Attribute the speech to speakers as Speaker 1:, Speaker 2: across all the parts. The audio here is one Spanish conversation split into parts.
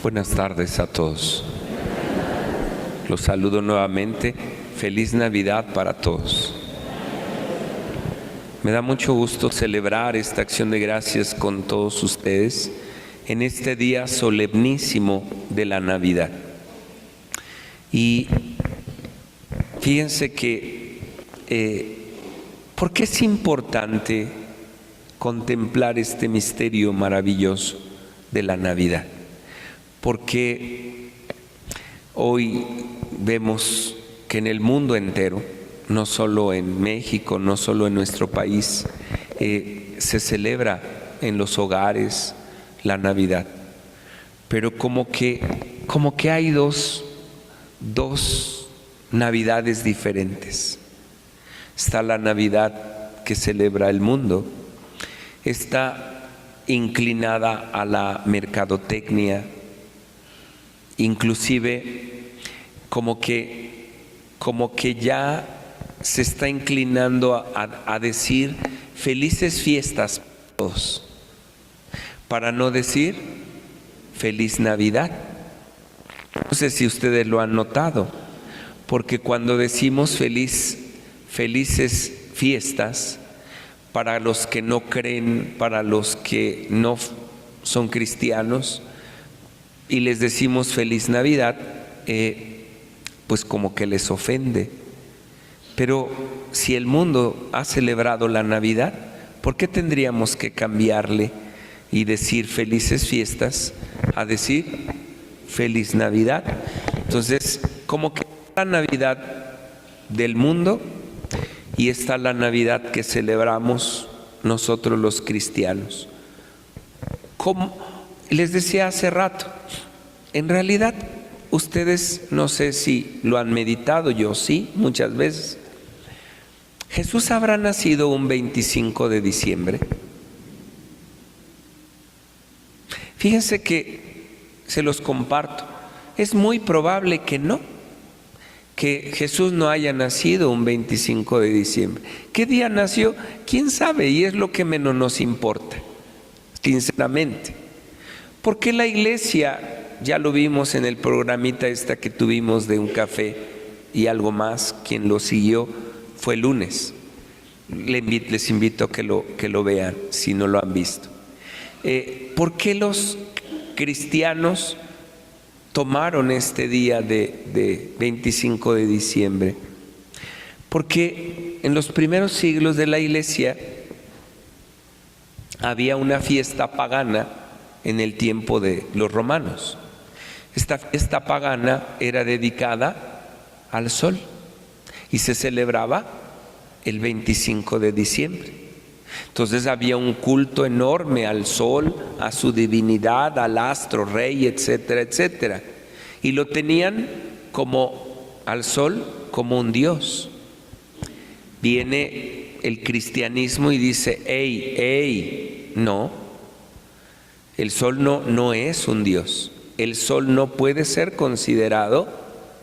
Speaker 1: Buenas tardes a todos. Los saludo nuevamente. Feliz Navidad para todos. Me da mucho gusto celebrar esta acción de gracias con todos ustedes en este día solemnísimo de la Navidad. Y fíjense que, ¿por qué es importante contemplar este misterio maravilloso de la Navidad? Porque hoy vemos que en el mundo entero, no solo en México, no solo en nuestro país, se celebra en los hogares la Navidad. Pero como que hay dos Navidades diferentes. Está la Navidad que celebra el mundo, está inclinada a la mercadotecnia, inclusive como que ya se está inclinando a decir felices fiestas para todos, para no decir feliz Navidad. No sé si ustedes lo han notado, porque cuando decimos felices fiestas, para los que no creen, para los que no son cristianos, y les decimos feliz Navidad, pues como que les ofende. Pero si el mundo ha celebrado la Navidad, ¿por qué tendríamos que cambiarle y decir felices fiestas a decir feliz Navidad? Entonces, como que la Navidad del mundo y está la Navidad que celebramos nosotros los cristianos. Como les decía hace rato, en realidad ustedes, no sé si lo han meditado, yo sí, muchas veces. ¿Jesús habrá nacido un 25 de diciembre? Fíjense que se los comparto. Es muy probable que no, que Jesús no haya nacido un 25 de diciembre. ¿Qué día nació? ¿Quién sabe? Y es lo que menos nos importa, sinceramente. Porque la iglesia, ya lo vimos en el programita que tuvimos de un café y algo más, quien lo siguió fue el lunes. Les invito a que lo vean si no lo han visto. ¿Por qué los cristianos tomaron este día de 25 de diciembre? Porque en los primeros siglos de la iglesia había una fiesta pagana en el tiempo de los romanos. Esta fiesta pagana era dedicada al sol y se celebraba el 25 de diciembre. Entonces había un culto enorme al sol, a su divinidad, al astro rey, etcétera, etcétera. Y lo tenían al sol como un dios. Viene el cristianismo y dice, ¡ey! No, el sol no es un dios. El sol no puede ser considerado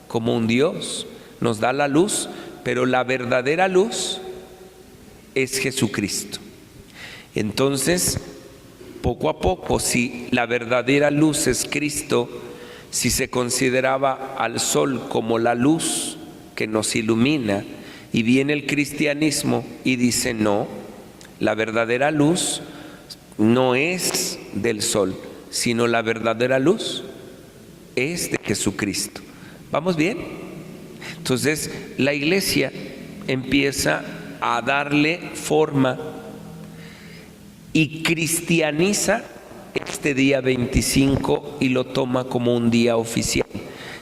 Speaker 1: como un dios. Nos da la luz, pero la verdadera luz es Jesucristo. Entonces, poco a poco, si la verdadera luz es Cristo, si se consideraba al sol como la luz que nos ilumina, y viene el cristianismo y dice no, la verdadera luz no es del sol, sino la verdadera luz es de Jesucristo. ¿Vamos bien? Entonces la iglesia empieza a darle forma y cristianiza este día 25 y lo toma como un día oficial.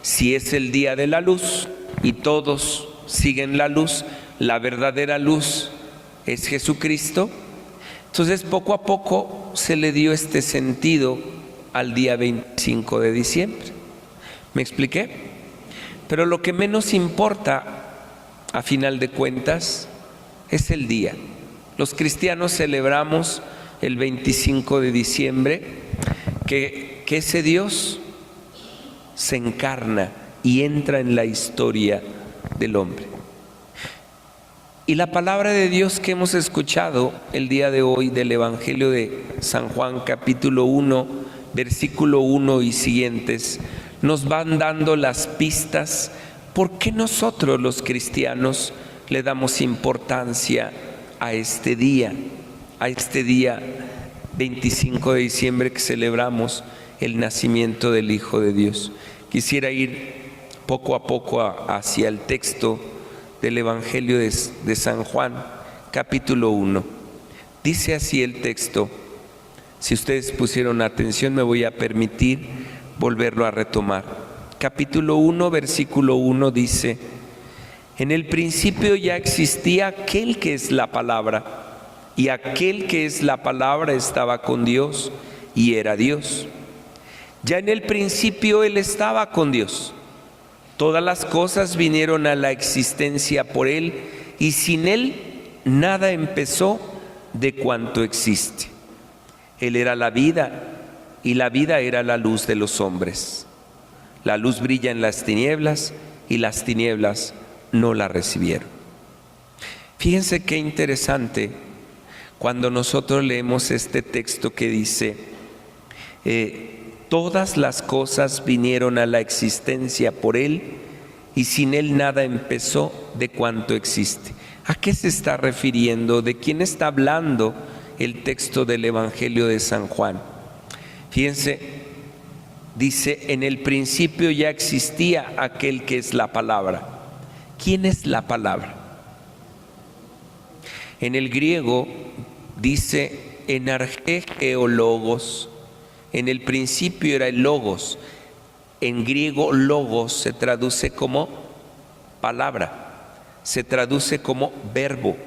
Speaker 1: Si es el día de la luz y todos siguen la luz, la verdadera luz es Jesucristo. Entonces poco a poco se le dio este sentido al día 25 de diciembre. ¿Me expliqué? Pero lo que menos importa, a final de cuentas, es el día. Los cristianos celebramos el 25 de diciembre que ese Dios se encarna y entra en la historia del hombre. Y la palabra de Dios que hemos escuchado el día de hoy del Evangelio de San Juan, capítulo 1, versículo 1 y siguientes, nos van dando las pistas por qué nosotros los cristianos le damos importancia a este día 25 de diciembre que celebramos el nacimiento del Hijo de Dios. Quisiera ir poco a poco hacia el texto del Evangelio de San Juan, capítulo 1. Dice así el texto. Si ustedes pusieron atención, me voy a permitir volverlo a retomar. Capítulo 1, versículo 1 dice: en el principio ya existía aquel que es la palabra, y aquel que es la palabra estaba con Dios y era Dios. Ya en el principio Él estaba con Dios. Todas las cosas vinieron a la existencia por Él, y sin Él nada empezó de cuanto existe. Él era la vida, y la vida era la luz de los hombres. La luz brilla en las tinieblas, y las tinieblas no la recibieron. Fíjense qué interesante cuando nosotros leemos este texto que dice: todas las cosas vinieron a la existencia por Él, y sin Él nada empezó de cuanto existe. ¿A qué se está refiriendo? ¿De quién está hablando el texto del Evangelio de San Juan? Fíjense, dice: en el principio ya existía aquel que es la palabra. ¿Quién es la palabra? En el griego dice enargeo logos. En el principio era el logos. En griego logos se traduce como palabra, se traduce como verbo,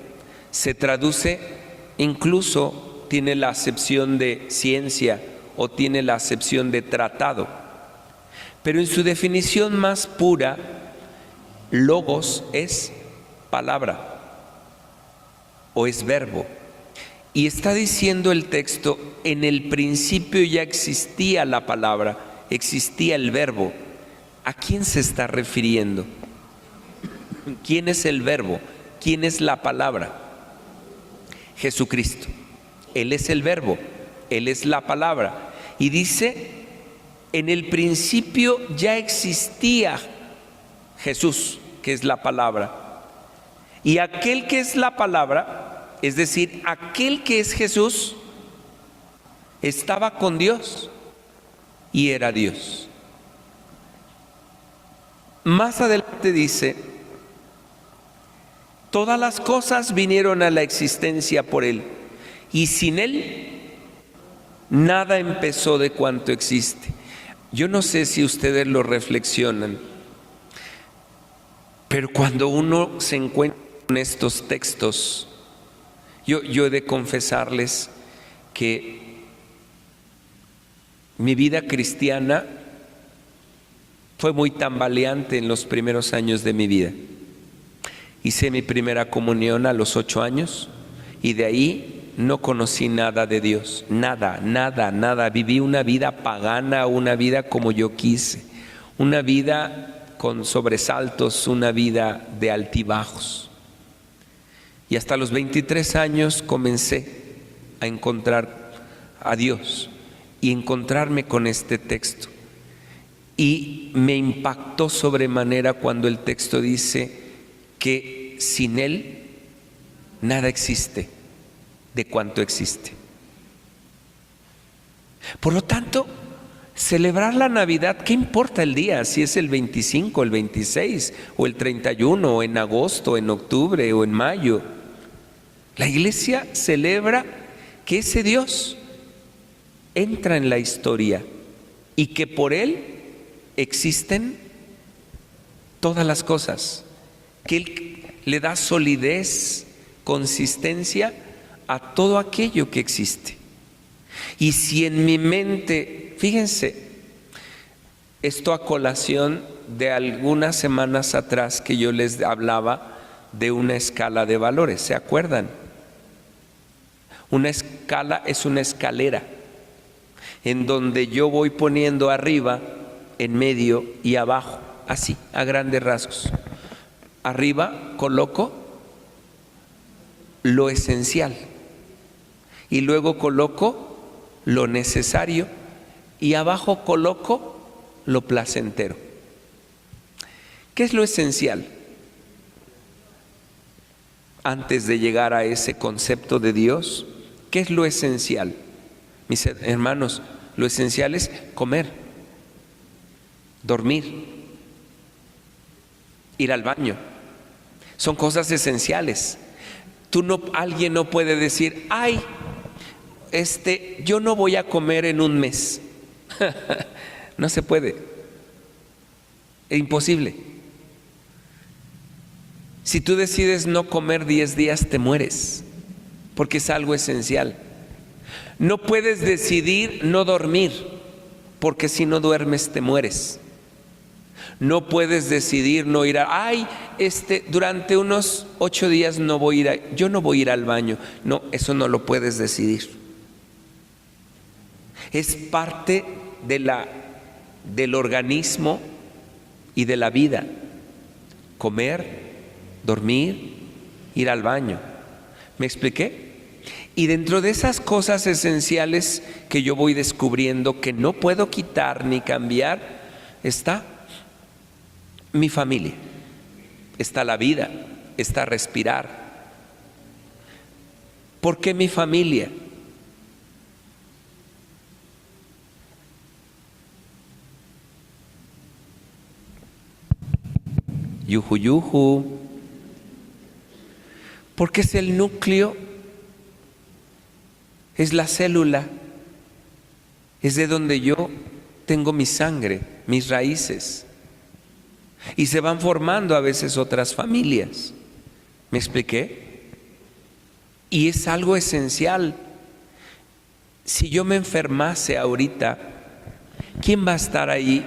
Speaker 1: se traduce, incluso tiene la acepción de ciencia o tiene la acepción de tratado. Pero en su definición más pura, logos es palabra o es verbo. Y está diciendo el texto: en el principio ya existía la palabra, existía el verbo. ¿A quién se está refiriendo? ¿Quién es el verbo? ¿Quién es la palabra? Jesucristo. Él es el verbo, Él es la palabra. Y dice: en el principio ya existía Jesús, que es la palabra. Y aquel que es la palabra, es decir, aquel que es Jesús, estaba con Dios y era Dios. Más adelante dice: todas las cosas vinieron a la existencia por Él, y sin Él nada empezó de cuanto existe. Yo no sé si ustedes lo reflexionan, pero cuando uno se encuentra con estos textos, yo he de confesarles que mi vida cristiana fue muy tambaleante en los primeros años de mi vida. Hice mi primera comunión a los 8 años y de ahí no conocí nada de Dios, nada. Viví una vida pagana, una vida como yo quise, una vida con sobresaltos, una vida de altibajos. Y hasta los 23 años comencé a encontrar a Dios y encontrarme con este texto. Y me impactó sobremanera cuando el texto dice que sin Él nada existe de cuanto existe. Por lo tanto, celebrar la Navidad, ¿qué importa el día? Si es el 25, el 26, o el 31, o en agosto, en octubre, o en mayo. La Iglesia celebra que ese Dios entra en la historia y que por Él existen todas las cosas, que Él le da solidez, consistencia a todo aquello que existe. Y si en mi mente, fíjense, esto a colación de algunas semanas atrás que yo les hablaba de una escala de valores, ¿se acuerdan? Una escala es una escalera en donde yo voy poniendo arriba, en medio y abajo, así, a grandes rasgos. Arriba coloco lo esencial y luego coloco lo necesario y abajo coloco lo placentero. ¿Qué es lo esencial? Antes de llegar a ese concepto de Dios, ¿qué es lo esencial? Mis hermanos, lo esencial es comer, dormir, ir al baño. Son cosas esenciales. Alguien no puede decir, ay, yo no voy a comer en un mes. No se puede. Es imposible. Si tú decides no comer 10 días, te mueres, porque es algo esencial. No puedes decidir no dormir, porque si no duermes te mueres. No puedes decidir no ir durante unos 8 días yo no voy a ir al baño. No, eso no lo puedes decidir. Es parte del organismo y de la vida. Comer, dormir, ir al baño. ¿Me expliqué? Y dentro de esas cosas esenciales que yo voy descubriendo que no puedo quitar ni cambiar, está mi familia, está la vida, está respirar. ¿Por qué mi familia? Yuju, yuju. Porque es el núcleo, es la célula, es de donde yo tengo mi sangre, mis raíces. Y se van formando a veces otras familias. ¿Me expliqué? Y es algo esencial. Si yo me enfermase ahorita, ¿quién va a estar ahí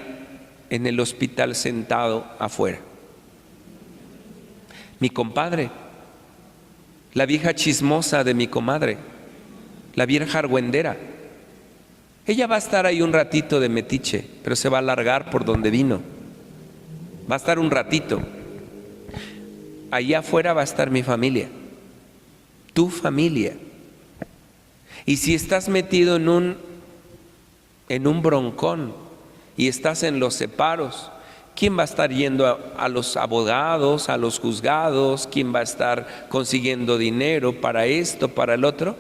Speaker 1: en el hospital sentado afuera? Mi compadre, la vieja chismosa de mi comadre, la vieja argüendera. Ella va a estar ahí un ratito de metiche, pero se va a largar por donde vino. Va a estar un ratito. Allá afuera va a estar mi familia, tu familia. Y si estás metido en un broncón y estás en los separos, ¿quién va a estar yendo a los abogados, a los juzgados? ¿Quién va a estar consiguiendo dinero para esto, para el otro?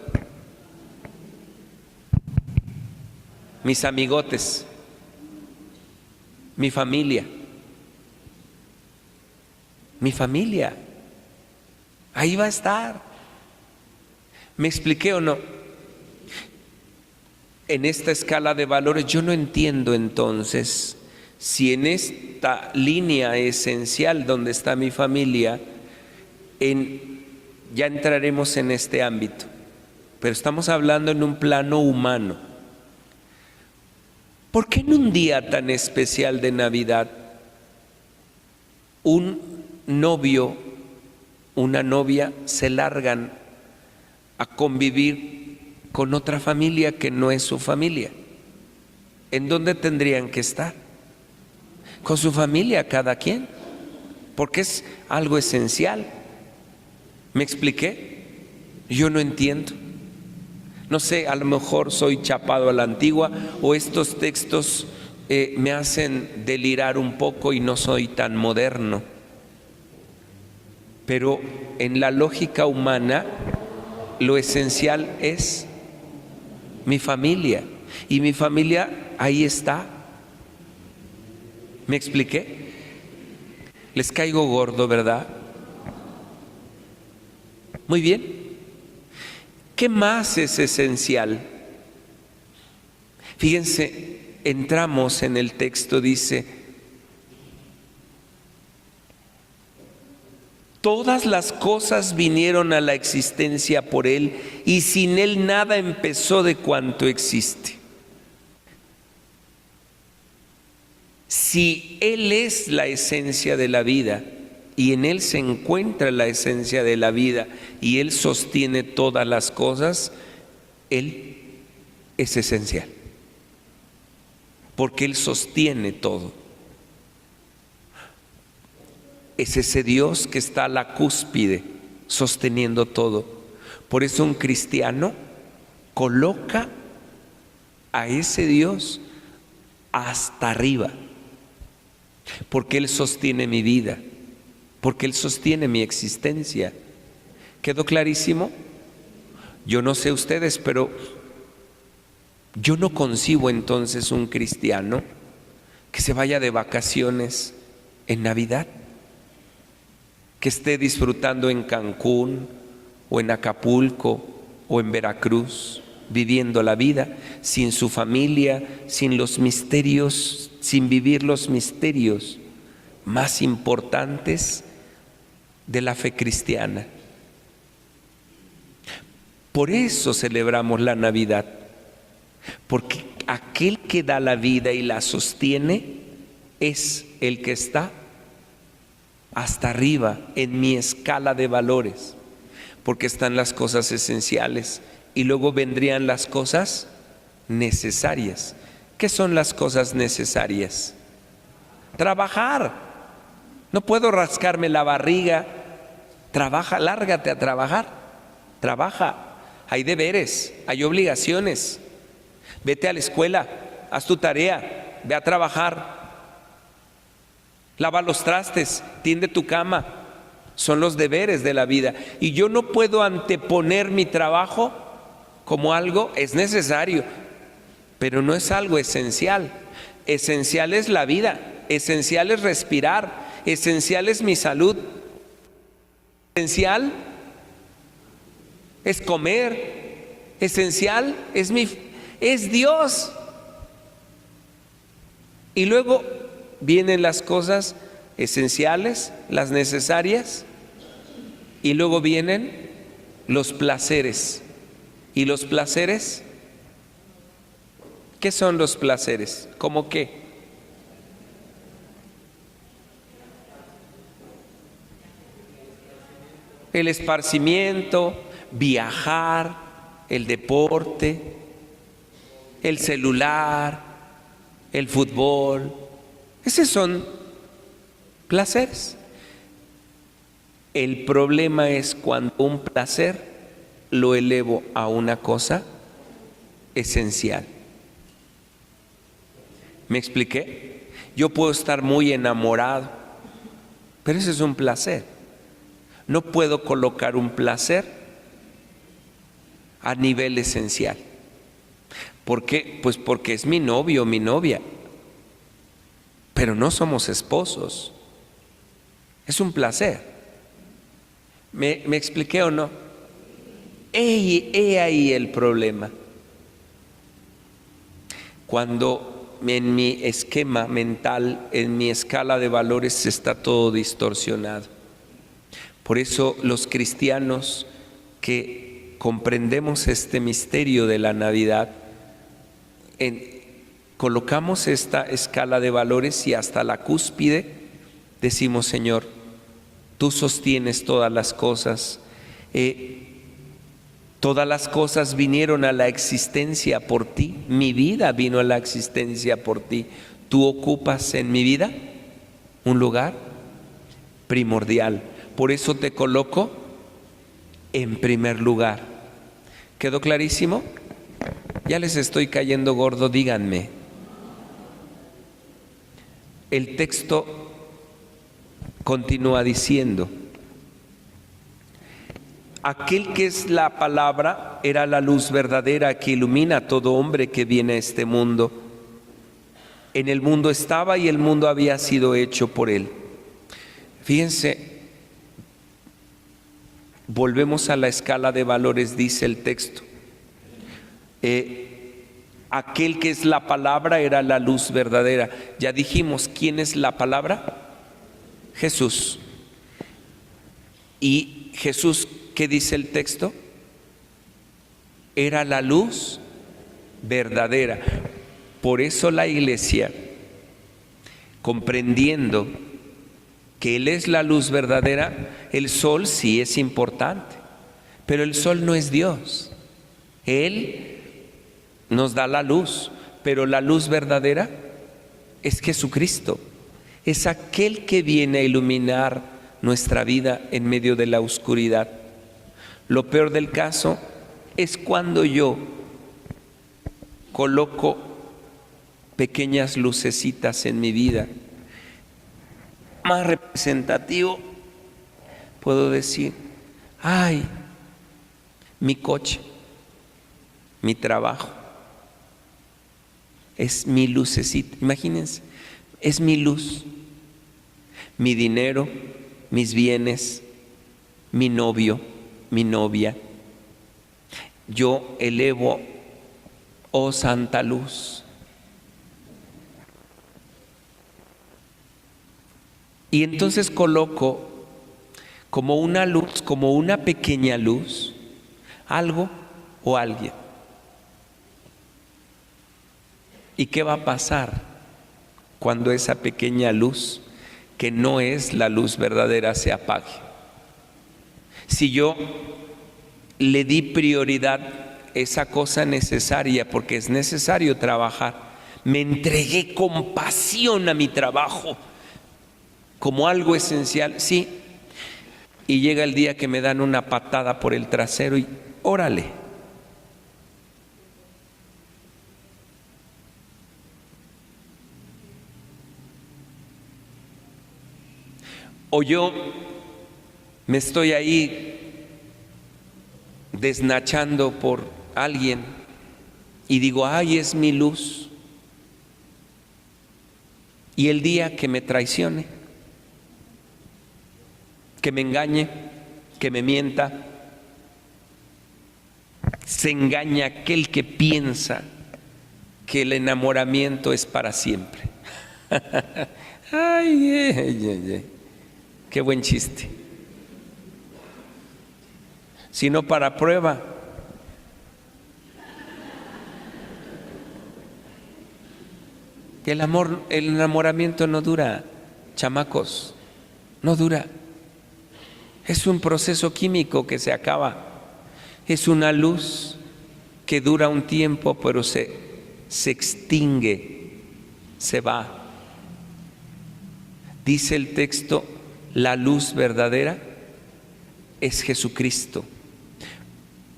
Speaker 1: Mis amigotes, mi familia. Mi familia, ahí va a estar. ¿Me expliqué o no? En esta escala de valores yo no entiendo entonces si en esta línea esencial donde está mi familia, ya entraremos en este ámbito, pero estamos hablando en un plano humano. ¿Por qué en un día tan especial de Navidad un novio, una novia se largan a convivir con otra familia que no es su familia? ¿En dónde tendrían que estar? Con su familia cada quien, porque es algo esencial. ¿Me expliqué? Yo no entiendo. No sé, a lo mejor soy chapado a la antigua o estos textos me hacen delirar un poco y no soy tan moderno. Pero en la lógica humana, lo esencial es mi familia. Y mi familia ahí está. ¿Me expliqué? Les caigo gordo, ¿verdad? Muy bien. ¿Qué más es esencial? Fíjense, entramos en el texto, dice: todas las cosas vinieron a la existencia por Él, y sin Él nada empezó de cuanto existe. Si Él es la esencia de la vida, y en Él se encuentra la esencia de la vida, y Él sostiene todas las cosas, Él es esencial, porque Él sostiene todo. Es ese Dios que está a la cúspide, sosteniendo todo. Por eso un cristiano coloca a ese Dios hasta arriba, porque Él sostiene mi vida, porque Él sostiene mi existencia. ¿Quedó clarísimo? Yo no sé ustedes, pero yo no concibo entonces un cristiano que se vaya de vacaciones en Navidad, que esté disfrutando en Cancún o en Acapulco o en Veracruz, viviendo la vida sin su familia, sin los misterios, sin vivir los misterios más importantes de la fe cristiana. Por eso celebramos la Navidad, porque aquel que da la vida y la sostiene es el que está hasta arriba en mi escala de valores, porque están las cosas esenciales y luego vendrían las cosas necesarias. ¿Qué son las cosas necesarias? Trabajar. No puedo rascarme la barriga. Trabaja, lárgate a trabajar. Trabaja. Hay deberes, hay obligaciones. Vete a la escuela, haz tu tarea, ve a trabajar. Lava los trastes, tiende tu cama. Son los deberes de la vida. Y yo no puedo anteponer mi trabajo como algo, es necesario, pero no es algo esencial. Esencial es la vida, esencial es respirar, esencial es mi salud, esencial es comer, esencial es Dios. Y luego vienen las cosas esenciales, las necesarias, y luego vienen los placeres. ¿Y los placeres? ¿Qué son los placeres? ¿Cómo qué? El esparcimiento, viajar, el deporte, el celular, el fútbol. Esos son placeres. El problema es cuando un placer lo elevo a una cosa esencial. ¿Me expliqué? Yo puedo estar muy enamorado, pero ese es un placer. No puedo colocar un placer a nivel esencial. ¿Por qué? Pues porque es mi novio o mi novia, pero no somos esposos. Es un placer. ¿Me expliqué o no? He ahí el problema. Cuando en mi esquema mental, en mi escala de valores está todo distorsionado. Por eso los cristianos que comprendemos este misterio de la Navidad, colocamos esta escala de valores y hasta la cúspide decimos: Señor, tú sostienes todas las cosas. Todas las cosas vinieron a la existencia por ti. Mi vida vino a la existencia por ti. Tú ocupas en mi vida un lugar primordial. Por eso te coloco en primer lugar. ¿Quedó clarísimo? Ya les estoy cayendo gordo, díganme. El texto continúa diciendo: aquel que es la palabra era la luz verdadera que ilumina a todo hombre que viene a este mundo. En el mundo estaba y el mundo había sido hecho por él. Fíjense, volvemos a la escala de valores, dice el texto. Aquel que es la palabra era la luz verdadera. Ya dijimos, ¿quién es la palabra? Jesús. Y Jesús, ¿qué dice el texto? Era la luz verdadera. Por eso la iglesia, comprendiendo que Él es la luz verdadera, el sol sí es importante, pero el sol no es Dios. Él nos da la luz, pero la luz verdadera es Jesucristo. Es aquel que viene a iluminar nuestra vida en medio de la oscuridad. Lo peor del caso es cuando yo coloco pequeñas lucecitas en mi vida. Más representativo, puedo decir, ay, mi coche, mi trabajo, es mi lucecita. Imagínense, es mi luz, mi dinero, mis bienes, mi novio, mi novia. Yo elevo, oh santa luz. Y entonces coloco como una luz, como una pequeña luz, algo o alguien. ¿Y qué va a pasar cuando esa pequeña luz, que no es la luz verdadera, se apague? Si yo le di prioridad a esa cosa necesaria, porque es necesario trabajar, me entregué con pasión a mi trabajo como algo esencial, sí, y llega el día que me dan una patada por el trasero y órale. O yo me estoy ahí desnachando por alguien y digo, ay, es mi luz. Y el día que me traicione, que me engañe, que me mienta, se engaña aquel que piensa que el enamoramiento es para siempre. Ay, qué buen chiste. Sino para prueba. El enamoramiento no dura, chamacos, no dura. Es un proceso químico que se acaba. Es una luz que dura un tiempo, pero se extingue, se va. Dice el texto, la luz verdadera es Jesucristo.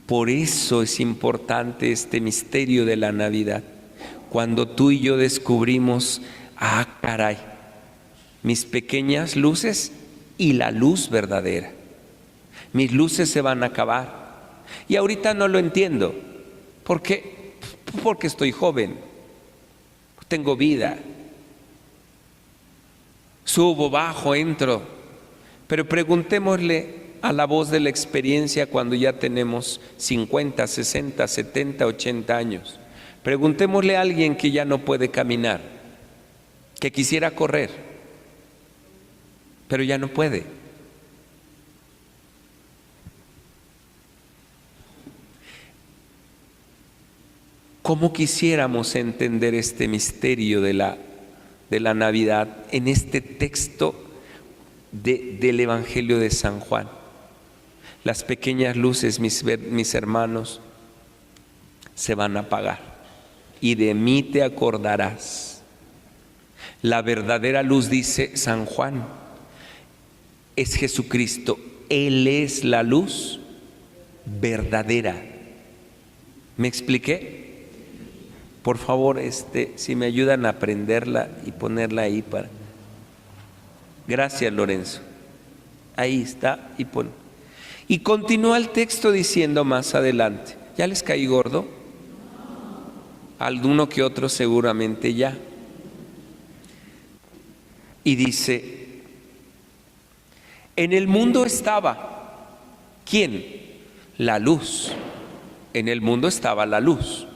Speaker 1: Por eso es importante este misterio de la Navidad. Cuando tú y yo descubrimos, ah, caray, mis pequeñas luces y la luz verdadera. Mis luces se van a acabar. Y ahorita no lo entiendo. ¿Por qué? Porque estoy joven. Tengo vida. Subo, bajo, entro. Pero preguntémosle a la voz de la experiencia cuando ya tenemos 50, 60, 70, 80 años. Preguntémosle a alguien que ya no puede caminar, que quisiera correr, pero ya no puede. ¿Cómo quisiéramos entender este misterio de la Navidad en este texto del Evangelio de San Juan? Las pequeñas luces, mis hermanos, se van a apagar y de mí te acordarás. La verdadera luz, dice San Juan, es Jesucristo. Él es la luz verdadera. ¿Me expliqué? Por favor, si me ayudan a prenderla y ponerla ahí para. Gracias, Lorenzo. Ahí está y pon. Y continúa el texto diciendo más adelante. ¿Ya les caí gordo? Alguno que otro seguramente ya. Y dice, en el mundo estaba, ¿quién? La luz. En el mundo estaba la luz.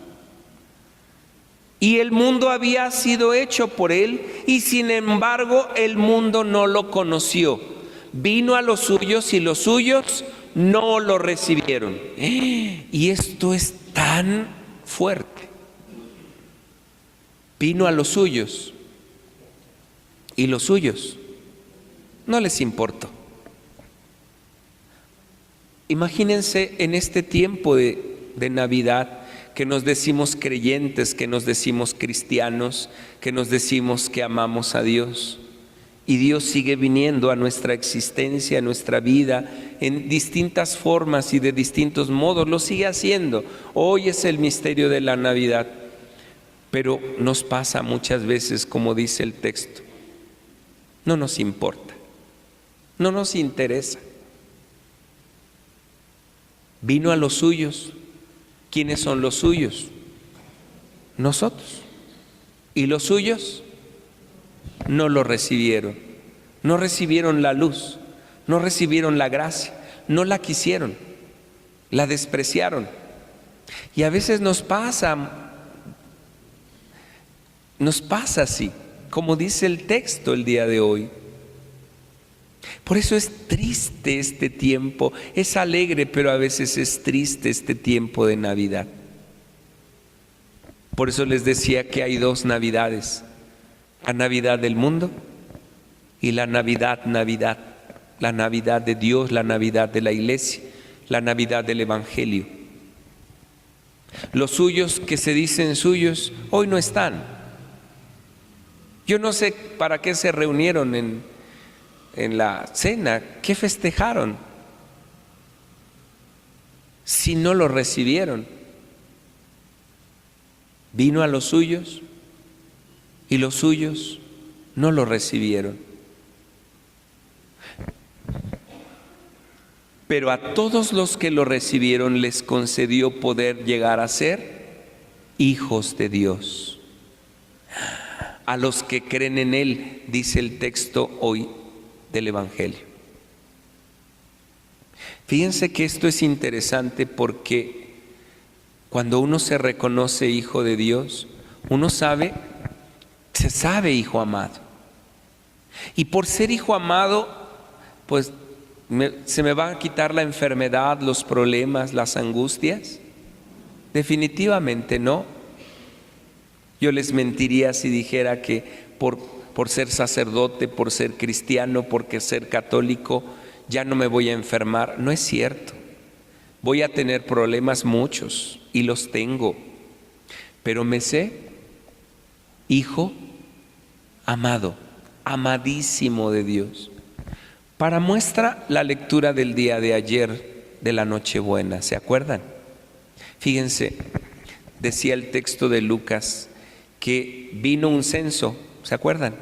Speaker 1: Y el mundo había sido hecho por él, y sin embargo el mundo no lo conoció. Vino a los suyos y los suyos no lo recibieron. Y esto es tan fuerte. Vino a los suyos y los suyos no les importó. Imagínense en este tiempo de Navidad, que nos decimos creyentes, que nos decimos cristianos, que nos decimos que amamos a Dios. Y Dios sigue viniendo a nuestra existencia, a nuestra vida, en distintas formas y de distintos modos. Lo sigue haciendo. Hoy es el misterio de la Navidad. Pero nos pasa muchas veces, como dice el texto, no nos importa, no nos interesa. Vino a los suyos. ¿Quiénes son los suyos? Nosotros. ¿Y los suyos? No lo recibieron. No recibieron la luz, no recibieron la gracia, no la quisieron, la despreciaron. Y a veces nos pasa así, como dice el texto el día de hoy. Por eso es triste este tiempo, es alegre, pero a veces es triste este tiempo de Navidad. Por eso les decía que hay dos Navidades: la Navidad del mundo y la Navidad, la Navidad de Dios, la Navidad de la Iglesia, la Navidad del Evangelio. Los suyos que se dicen suyos hoy no están. Yo no sé para qué se reunieron en la cena, qué festejaron, si no lo recibieron. Vino a los suyos y los suyos no lo recibieron. Pero a todos los que lo recibieron les concedió poder llegar a ser hijos de Dios. A los que creen en Él, dice el texto hoy del Evangelio. Fíjense que esto es interesante porque cuando uno se reconoce hijo de Dios, uno se sabe hijo amado. Y por ser hijo amado, pues ¿se me va a quitar la enfermedad, los problemas, las angustias? Definitivamente no. Yo les mentiría si dijera que por ser sacerdote, por ser cristiano, porque ser católico, ya no me voy a enfermar. No es cierto. Voy a tener problemas muchos y los tengo, pero me sé hijo amado, amadísimo de Dios. Para muestra la lectura del día de ayer de la Nochebuena, ¿se acuerdan? Fíjense, decía el texto de Lucas que vino un censo, ¿se acuerdan?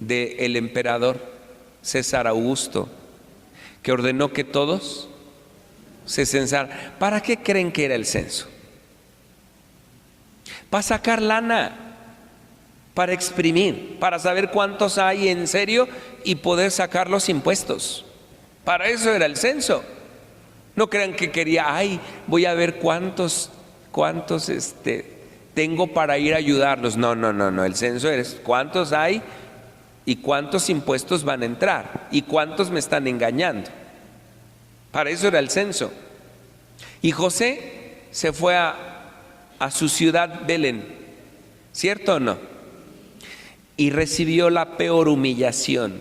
Speaker 1: Del emperador César Augusto, que ordenó que todos se censaran. ¿Para qué creen que era el censo? Para sacar lana, para exprimir, para saber cuántos hay en serio y poder sacar los impuestos. Para eso era el censo. No crean que quería, voy a ver cuántos tengo para ir a ayudarlos. No, el censo es cuántos hay y cuántos impuestos van a entrar y cuántos me están engañando. Para eso era el censo. Y José se fue a su ciudad Belén, ¿cierto o no? Y recibió la peor humillación.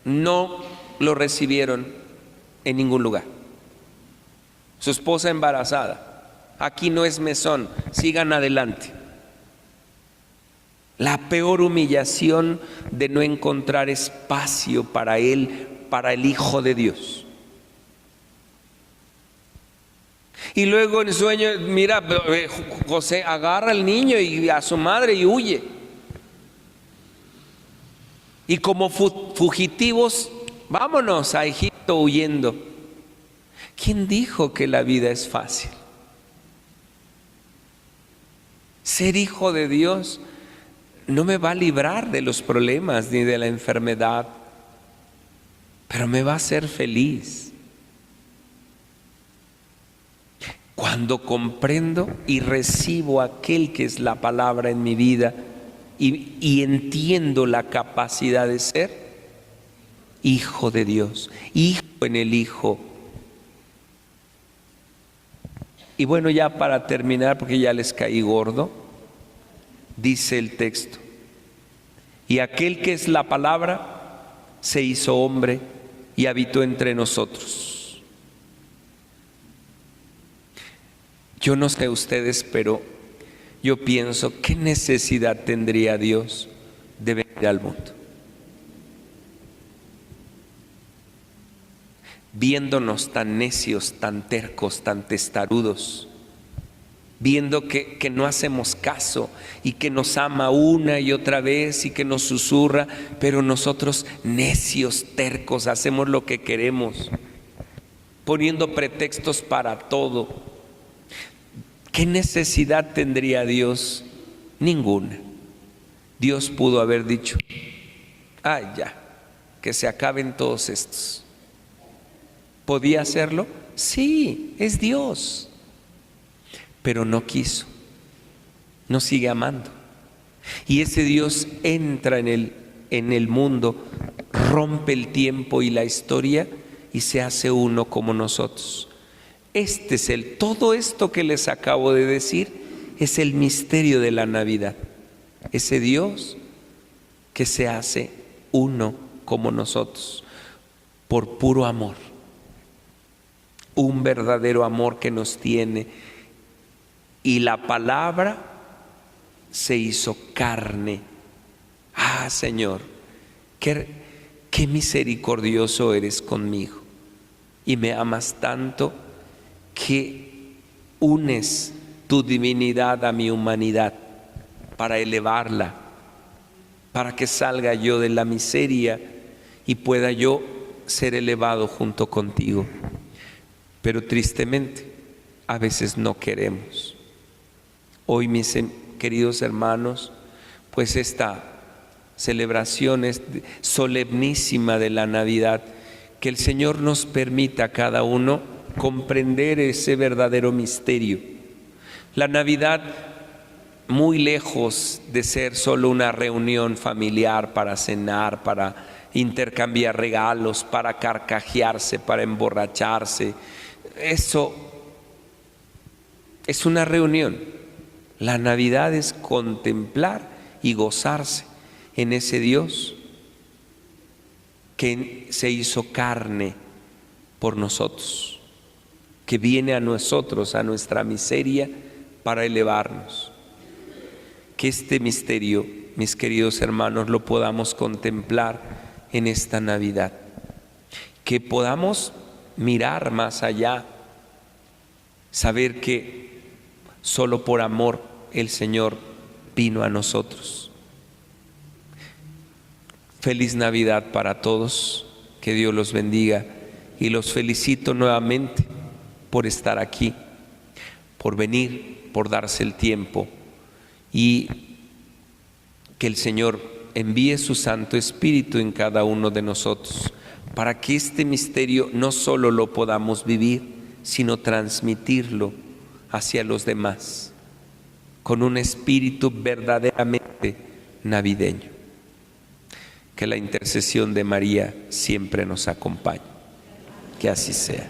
Speaker 1: No lo recibieron en ningún lugar. Su esposa embarazada. Aquí no es mesón, sigan adelante. La peor humillación de no encontrar espacio para él, para el Hijo de Dios. Y luego en sueño, mira, José agarra al niño y a su madre y huye. Y como fugitivos, vámonos a Egipto huyendo. ¿Quién dijo que la vida es fácil? Ser hijo de Dios no me va a librar de los problemas ni de la enfermedad, pero me va a hacer feliz. Cuando comprendo y recibo aquel que es la palabra en mi vida y entiendo la capacidad de ser hijo de Dios, hijo en el Hijo. Y bueno, ya para terminar, porque ya les caí gordo, dice el texto: y aquel que es la palabra se hizo hombre y habitó entre nosotros. Yo no sé ustedes, pero yo pienso, ¿qué necesidad tendría Dios de venir al mundo? Viéndonos tan necios, tan tercos, tan testarudos, viendo que no hacemos caso y que nos ama una y otra vez y que nos susurra, pero nosotros necios, tercos, hacemos lo que queremos, poniendo pretextos para todo. ¿Qué necesidad tendría Dios? Ninguna. Dios pudo haber dicho: ay, ya, que se acaben todos estos. ¿Podía hacerlo? Sí, es Dios. Pero no quiso, nos sigue amando. Y ese Dios entra en el mundo, rompe el tiempo y la historia y se hace uno como nosotros. Todo esto que les acabo de decir es el misterio de la Navidad. Ese Dios que se hace uno como nosotros, por puro amor. Un verdadero amor que nos tiene. Y la palabra se hizo carne. Ah, Señor, qué misericordioso eres conmigo. Y me amas tanto que unes tu divinidad a mi humanidad para elevarla, para que salga yo de la miseria y pueda yo ser elevado junto contigo. Pero tristemente, a veces no queremos. Hoy, mis queridos hermanos, pues esta celebración es solemnísima de la Navidad, que el Señor nos permita a cada uno comprender ese verdadero misterio. La Navidad, muy lejos de ser solo una reunión familiar para cenar, para intercambiar regalos, para carcajearse, para emborracharse, eso es una reunión. La Navidad es contemplar y gozarse en ese Dios que se hizo carne por nosotros, que viene a nosotros, a nuestra miseria, para elevarnos. Que este misterio, mis queridos hermanos, lo podamos contemplar en esta Navidad. Que podamos mirar más allá, saber que solo por amor el Señor vino a nosotros. Feliz Navidad para todos, que Dios los bendiga y los felicito nuevamente por estar aquí, por venir, por darse el tiempo, y que el Señor envíe su Santo Espíritu en cada uno de nosotros para que este misterio no solo lo podamos vivir, sino transmitirlo hacia los demás, con un espíritu verdaderamente navideño. Que la intercesión de María siempre nos acompañe. Que así sea.